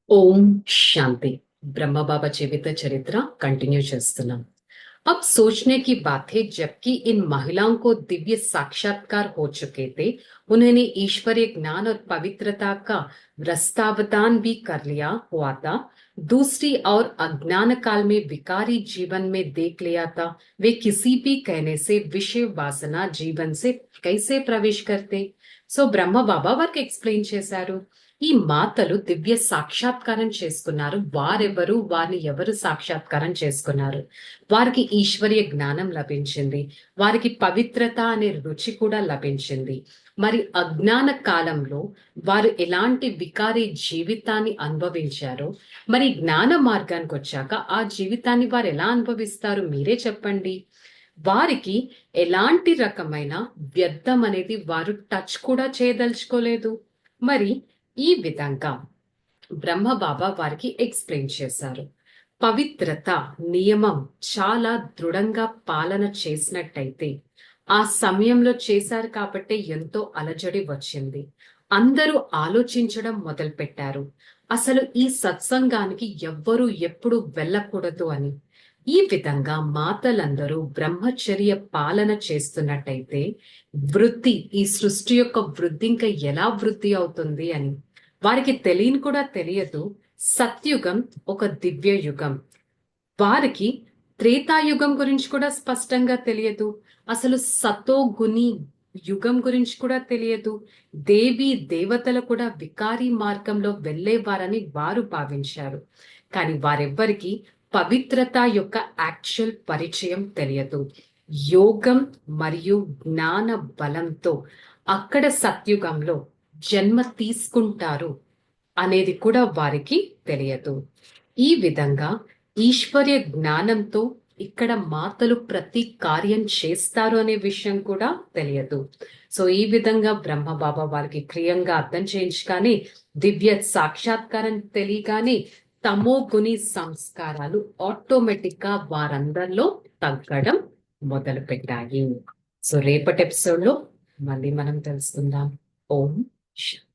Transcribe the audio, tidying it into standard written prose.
ओम शांति। ब्रह्मा बाबा जीवित चरित्र कंटिन्यू చేస్తున్నాం। अब सोचने की बात है, जबकि इन महिलाओं को दिव्य साक्षात्कार हो चुके थे, उन्होंने ईश्वरीय ज्ञान और पवित्रता का रस्तावतान भी कर लिया हुआ था। दूसरी और अज्ञान काल में विकारी जीवन में देख लिया था। वे किसी भी कहने से विषय वासना जीवन से कैसे प्रवेश करते। సో బ్రహ్మ బాబా వారికి ఎక్స్ప్లెయిన్ చేశారు, ఈ మాతలు దివ్య సాక్షాత్కారం చేసుకున్నారు. వారెవరు, వారిని ఎవరు సాక్షాత్కారం చేసుకున్నారు? వారికి ఈశ్వరీయ జ్ఞానం లభించింది, వారికి పవిత్రత అనే రుచి కూడా లభించింది. మరి అజ్ఞాన కాలంలో వారు ఎలాంటి వికారి జీవితాన్ని అనుభవించారో, మరి జ్ఞాన మార్గానికి వచ్చాక ఆ జీవితాన్ని వారు ఎలా అనుభవిస్తారు? మీరే చెప్పండి. వారికి ఎలాంటి రకమైన వ్యర్థం అనేది వారు టచ్ కూడా చేయదలుచుకోలేదు. మరి ఈ విధంగా బ్రహ్మ బాబా వారికి ఎక్స్ప్లెయిన్ చేశారు. పవిత్రత నియమం చాలా దృఢంగా పాలన చేసినట్టయితే, ఆ సమయంలో చేశారు కాబట్టి ఎంతో అలజడి వచ్చింది. అందరూ ఆలోచించడం మొదలు పెట్టారు, అసలు ఈ సత్సంగానికి ఎవ్వరూ ఎప్పుడు వెళ్ళకూడదు అని. ఈ విధంగా మాతలందరూ బ్రహ్మచర్య పాలన చేస్తున్నట్టయితే వృద్ధి, ఈ సృష్టి యొక్క వృద్ధి ఇంకా ఎలా వృద్ధి అవుతుంది అని వారికి తెలియని కూడా తెలియదు. సత్యుగం ఒక దివ్య యుగం. వారికి త్రేతాయుగం గురించి కూడా స్పష్టంగా తెలియదు. అసలు సతోగుని యుగం గురించి కూడా తెలియదు. దేవి దేవతలు కూడా వికారి మార్గంలో వెళ్లేవారని వారు భావించారు. కానీ వారెవ్వరికి పవిత్రత యొక్క యాక్చువల్ పరిచయం తెలియదు. యోగం మరియు జ్ఞాన బలంతో అక్కడ సత్యుగంలో జన్మ తీసుకుంటారు అనేది కూడా వారికి తెలియదు. ఈ విధంగా ఈశ్వర్య జ్ఞానంతో ఇక్కడ మాతలు ప్రతి కార్యం చేస్తారు అనే విషయం కూడా తెలియదు. సో ఈ విధంగా బ్రహ్మ బాబా వారికి క్లియంగా అర్థం చేయించగానే, దివ్య సాక్షాత్కారం తెలియగానే తమో గుణి సంస్కారాలు ఆటోమేటిక్ గా వారందరిలో తగ్గడం మొదలు పెట్టాయి. సో రేపటి ఎపిసోడ్ లో మళ్ళీ మనం తెలుసుకుందాం. ఓం శాంతి.